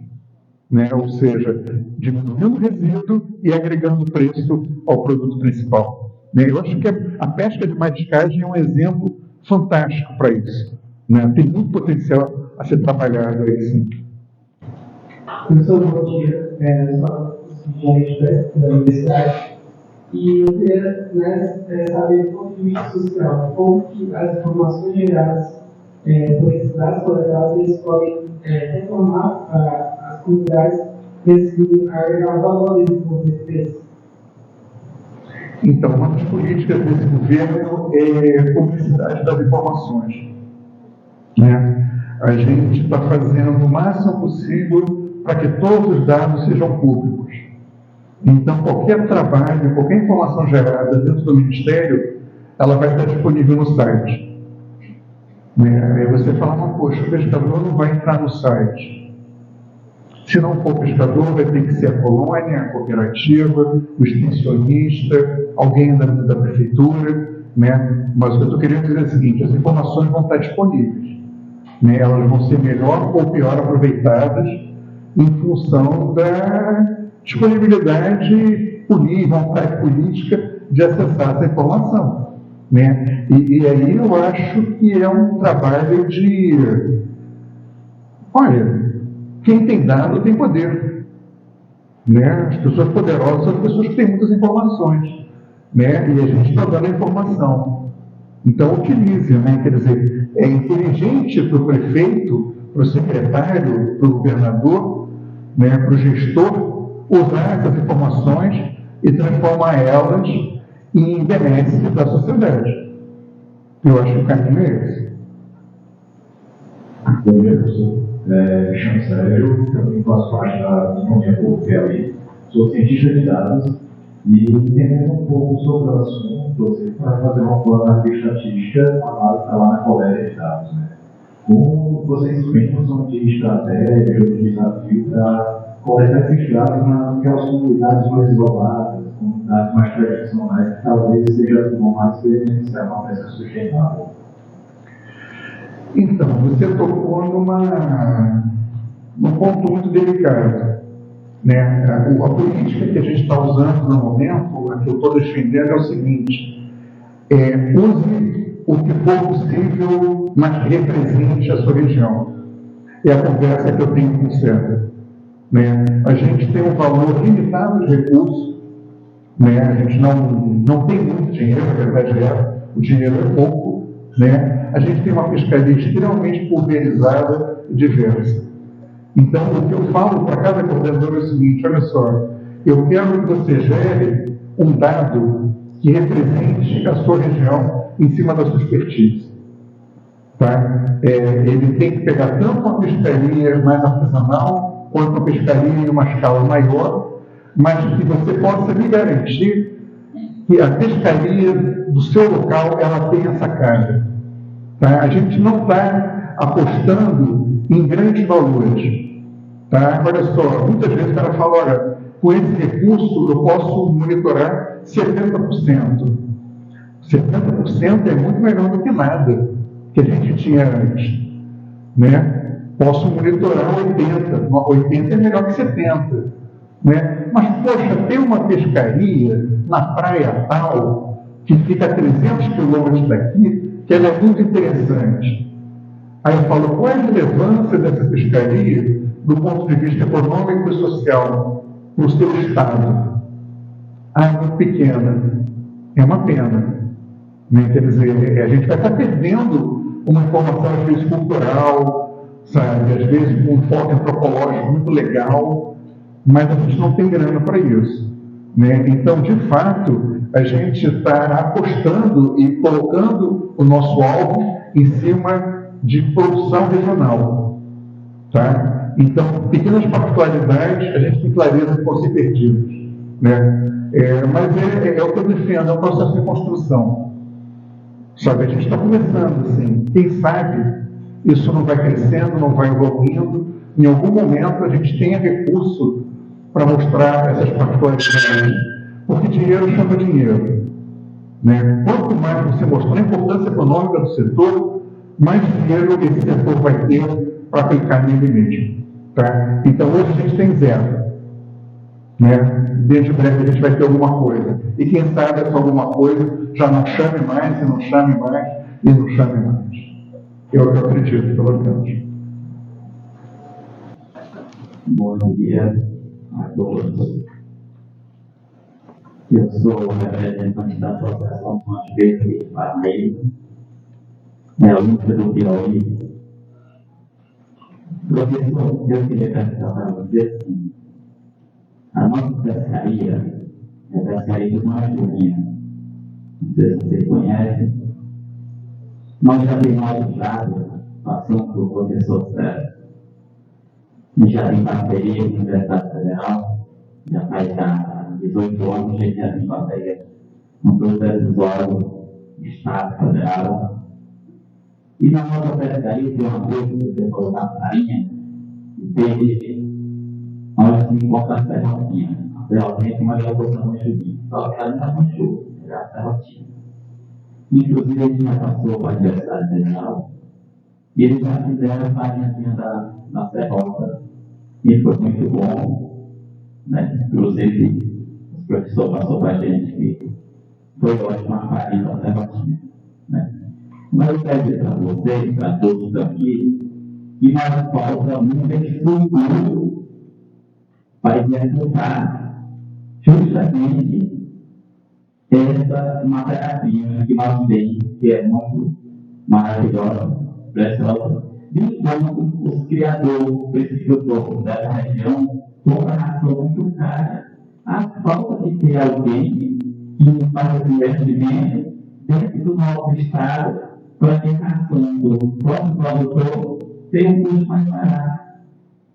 Né? Ou seja, diminuindo o resíduo e agregando preço ao produto principal. Né? Eu acho que a pesca de mariscagem é um exemplo fantástico para isso. Né? Tem muito potencial a ser trabalhado aí, sim. Professor, bom dia. Sou gerente da universidade. E eu queria, saber do ponto de vista social, como que as informações geradas por esses dados coletados, eles podem reformar as comunidades e agregar valor a desenvolvimento deles. Então, uma das políticas desse governo é a publicidade das informações. Né? A gente está fazendo o máximo possível para que todos os dados sejam públicos. Então, qualquer trabalho, qualquer informação gerada dentro do Ministério, ela vai estar disponível no site. Aí você fala, mas poxa, o pescador não vai entrar no site. Se não for o pescador, vai ter que ser a colônia, a cooperativa, o extensionista, alguém da prefeitura. Né? Mas o que eu estou querendo dizer é o seguinte, as informações vão estar disponíveis. Né? Elas vão ser melhor ou pior aproveitadas em função da disponibilidade política, vontade política de acessar essa informação. Né? E aí eu acho que é um trabalho de... Olha, quem tem dado tem poder. Né? As pessoas poderosas são as pessoas que têm muitas informações. Né? E a gente está dando a informação. Então, utilize. Né? Quer dizer, é inteligente para o prefeito, para o secretário, para o governador, né? Para o gestor, usar essas informações e transformar elas em benefício da sociedade. Eu acho que o caminho é esse. Bom dia, professor. Me chamo Sérgio, também faço parte da economia pública ali. Sou cientista de dados e entendendo um pouco sobre o assunto, você vai fazer uma análise estatística, uma análise está lá na coleta de dados. Né? Como vocês pensam de estratégia ou de desafio para coletar esses dados naquelas comunidades mais isoladas, comunidades mais tradicionais, que talvez seja mais beneficiar uma pesca sustentável? Então, você tocou num ponto muito delicado. Né? A política que a gente está usando no momento, a que eu estou defendendo, é o seguinte: use o que for possível, mas que represente a sua região. É a conversa que eu tenho com o César. Né? A gente tem um valor limitado de recursos, né? A gente não tem muito dinheiro, na verdade o dinheiro é pouco. Né? A gente tem uma pescaria extremamente pulverizada e diversa. Então, o que eu falo para cada coordenador é o seguinte: olha só, eu quero que você gere um dado que represente a sua região em cima da sua expertise. Tá? Ele tem que pegar tanto uma pescaria mais artesanal, quanto uma pescaria em uma escala maior, mas que você possa me garantir que a pescaria do seu local ela tem essa cara. Tá? A gente não está apostando em grandes valores. Tá? Olha só, muitas vezes o cara fala, olha, com esse recurso eu posso monitorar 70%. 70% é muito melhor do que nada que a gente tinha antes. Né? Posso monitorar 80%. 80% é melhor que 70%. Né? Mas, poxa, tem uma pescaria na praia tal, que fica a 300 quilômetros daqui, que ela é muito interessante. Aí eu falo, qual é a relevância dessa pescaria do ponto de vista econômico e social para o seu estado? É muito pequena. É uma pena. Né? Quer dizer, a gente vai estar perdendo uma informação, às vezes, cultural, sabe? Às vezes com um foco antropológico muito legal, mas a gente não tem grana para isso. Né? Então, de fato, a gente está apostando e colocando o nosso alvo em cima de produção regional. Tá? Então, pequenas particularidades, a gente tem clareza que vão ser perdidas. Né? Mas é o que eu defendo, é um processo de construção. Sabe, a gente está começando assim, quem sabe isso não vai crescendo, não vai evoluindo, em algum momento a gente tenha recurso para mostrar essas particularidades, porque dinheiro chama dinheiro. Né? Quanto mais você mostrar a importância econômica do setor, mais dinheiro esse setor vai ter para aplicar nele mesmo. Tá? Então hoje a gente tem zero. Né? Desde breve a gente vai ter alguma coisa. E quem sabe essa alguma coisa já não chame mais, e não chame mais, e não chame mais. Eu acredito, pelo menos. Bom dia a todos. Eu sou representante da Associação Fonte Verde de Parnaíba, o núcleo do Piauí. Professor, eu queria perguntar para você assim, a nossa pescaria é a pescaria de Manjurinha. Não sei se vocês conhecem. Nós já temos ajudado, passando por professor Sérgio. Já tem parceria com a Universidade Federal, já faz 18 anos que já tem parceria com todos esses órgãos do Estado Federal. E na nossa pescaria tem uma coisa que você falou da farinha e peixe, nós não encontramos a serrotinha. A serrotinha tem uma elaboração muito judia, só que ela não está com chuva, é a serrotinha. Inclusive, a gente já passou para a Universidade Federal e eles já fizeram a farinhazinha da serrota e foi muito bom, né? Inclusive, o professor passou para a gente que foi ótima a farinha da serrotinha, né? Mas eu quero dizer para vocês, para todos aqui, que nós falta muito estudo para executar justamente essa matéria-prima que nós temos, que é muito maravilhosa, preciosa, e como os criadores, o pesquisador dessa região, com uma ração muito cara, a falta de ter alguém que faça investimento dentro do nosso estado para que a ação do próprio produtor tenha um custo mais barato.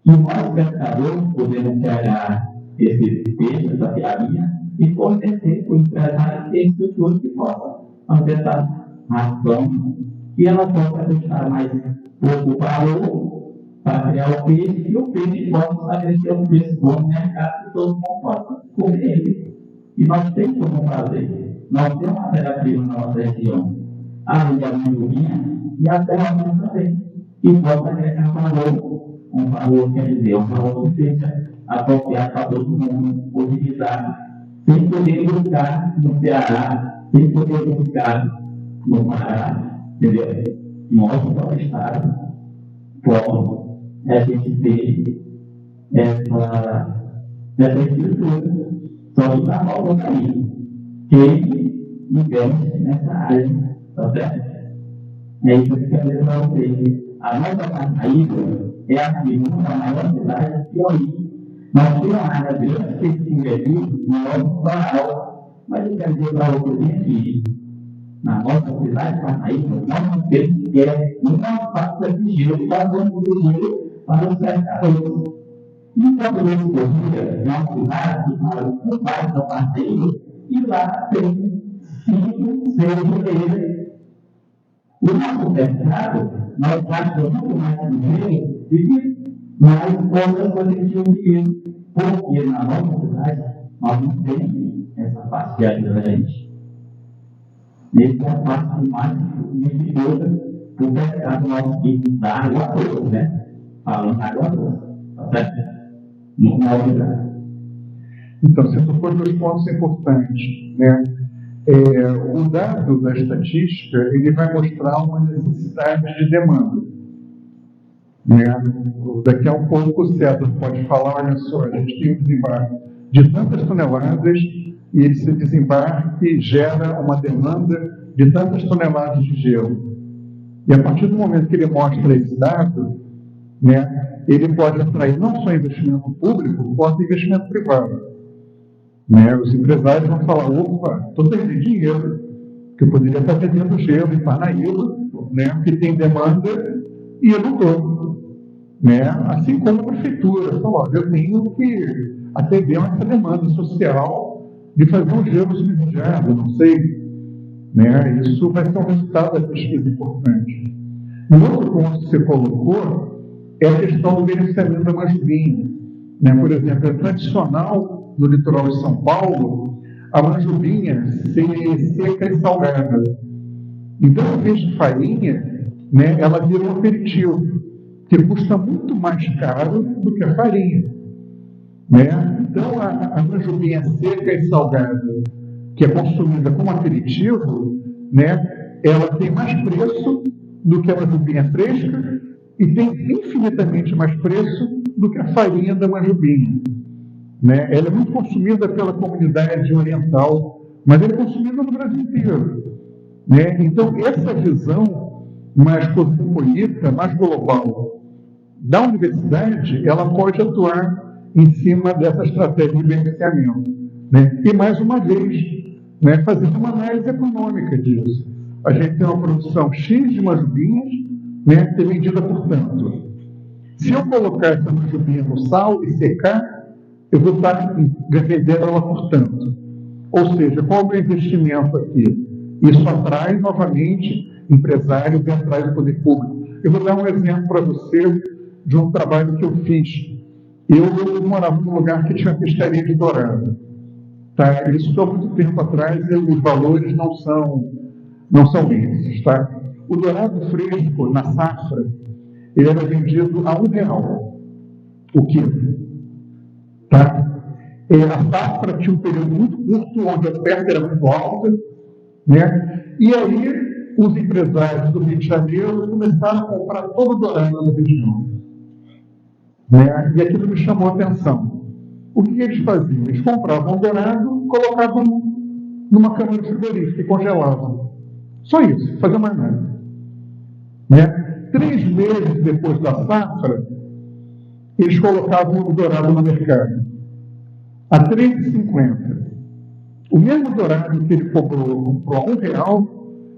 E nós, pescadores, podemos pegar esse peixe, essa piadinha, e fornecer para o empresário esse estrutura que possa fazer essa ação, que ela possa custar mais pouco valor para criar o peixe, e o peixe possa estabelecer um preço bom no mercado que todos possam comer ele. E nós temos como fazer. Nós temos uma matéria-prima na nossa região, além da manjurinha e a serrotinha também. E pode agregar valor, um valor, quer dizer, um valor que seja apropriado para todo mundo, utilizado, sem poder buscar no Ceará, sem poder buscar no Pará, entendeu? Nosso próprio estado, como a gente ter essa estrutura. Só que está faltando aí. Quem investe nessa área, tá certo? É isso que eu quero dizer para vocês. A nossa Parnaíba é a segunda maior cidade do Piauí. Nós temos uma área grande que se investiu no nosso varal. Mas eu quero dizer para vocês que na nossa cidade de Parnaíba, nós temos que é uma faca de gelo, fazendo de gelo para os pescadores. E quando ele corria, é uma cidade que para o bairro da Parnaíba, e lá tem 5, 6 mulheres. O nosso pescado, nós gastamos muito mais dinheiro e mais outras coisas que tinham dinheiro. Porque na nossa cidade, nós não temos essa parte da gente. Essa é a parte mais dificultosa para o pescado nosso que dá água toda, né? Falando água toda, tá certo? Não é verdade. Então, você tocou dois pontos importantes, né? O dado da estatística, ele vai mostrar uma necessidade de demanda, né? Daqui a um pouco o César pode falar, olha só, a gente tem um desembarque de tantas toneladas e esse desembarque gera uma demanda de tantas toneladas de gelo. E a partir do momento que ele mostra esse dado, né, ele pode atrair não só investimento público, quanto investimento privado. Né? Os empresários vão falar, opa, estou perdendo dinheiro, que eu poderia estar vendendo gelo em Parnaíba, né, que tem demanda, e eu não estou. Né? Assim como a prefeitura, falou, eu tenho que atender a essa demanda social de fazer um gelo subsidiado, não sei. Né? Isso vai ser um resultado da pesquisa importante. E outro ponto que você colocou é a questão do beneficiamento da manjubinha. Né? Por exemplo, é tradicional no litoral de São Paulo a manjubinha ser seca e salgada. Então, em vez de farinha, né, ela vira um aperitivo, que custa muito mais caro do que a farinha. Né? Então, a manjubinha seca e salgada, que é consumida como aperitivo, né, ela tem mais preço do que a manjubinha fresca e tem infinitamente mais preço do que a farinha da manjubinha. né? Ela é muito consumida pela comunidade oriental, mas ela é consumida no Brasil inteiro, né? Então, essa visão mais cosmopolita, mais global da universidade, ela pode atuar em cima dessa estratégia de beneficiamento, né? E, mais uma vez, né, fazendo uma análise econômica disso. A gente tem uma produção X de majubinhas, né, que é medida por tanto. Se eu colocar essa majubinha no sal e secar, eu vou estar vendendo ela por tanto. Ou seja, qual é o meu investimento aqui? Isso atrai, novamente, empresários e atrai o poder público. Eu vou dar um exemplo para você de um trabalho que eu fiz. Eu morava num lugar que tinha pescaria de dourado. Tá? Isso há muito tempo atrás, os valores não são esses. Tá? O dourado fresco, na safra, ele era vendido a R$1 o quilo. Tá? A safra tinha um período muito curto, onde a oferta era muito alta, né? E aí os empresários do Rio de Janeiro começaram a comprar todo o dourado na região, né? E aquilo me chamou a atenção. O que eles faziam? Eles compravam o dourado, colocavam numa câmara frigorífica e congelavam. Só isso, faziam mais nada, né? 3 meses depois da safra, eles colocavam o dourado no mercado a R$3,50. O mesmo dourado que ele comprou a R$1,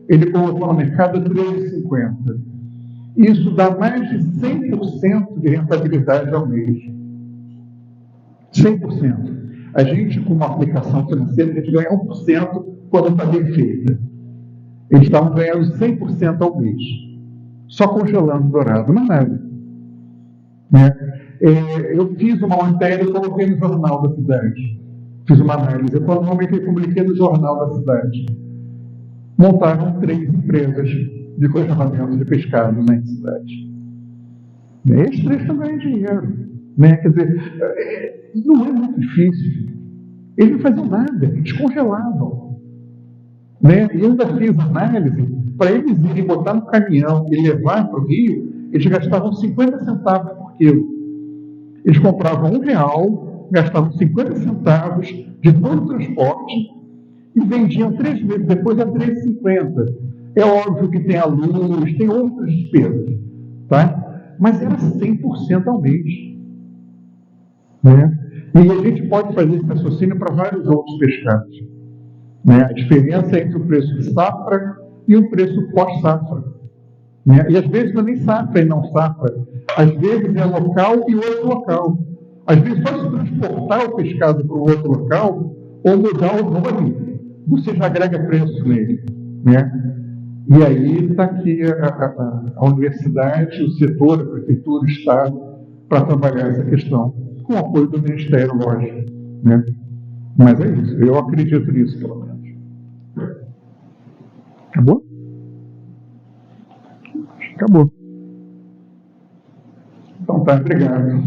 ele colocou no mercado a R$3,50. Isso dá mais de 100% de rentabilidade ao mês. 100%. A gente, com uma aplicação financeira, a gente ganha 1% quando está bem feita. Eles estavam ganhando 100% ao mês, só congelando o dourado, não é nada. Né? Eu fiz uma matéria e coloquei no Jornal da Cidade. Fiz uma análise econômica e publiquei no Jornal da Cidade. Montaram 3 empresas de congelamento de pescado na cidade. Esses 3 também ganham dinheiro. Né? Quer dizer, não é muito difícil. Eles não faziam nada, eles congelavam. Né? E eu ainda fiz análise, para eles irem botar no caminhão e levar para o Rio, eles gastavam 50 centavos por quilo. Eles compravam R$1, gastavam 50 centavos de todo o transporte e vendiam 3 meses depois a R$3,50. É óbvio que tem a luz, tem outras despesas, tá? Mas era 100% ao mês. Né? E a gente pode fazer esse raciocínio para vários outros pescados. Né? A diferença entre o preço de safra e o preço pós-safra. Né? E às vezes não é nem safra e não safra. Às vezes é local e outro local. Às vezes só se transportar o pescado para o outro local ou mudar o nome, você já agrega preço nele. Né? E aí está aqui a universidade, o setor, a prefeitura, o Estado, para trabalhar essa questão, com o apoio do Ministério, lógico. Né? Mas é isso, eu acredito nisso, pelo menos. Acabou? Acabou. Então tá, obrigado.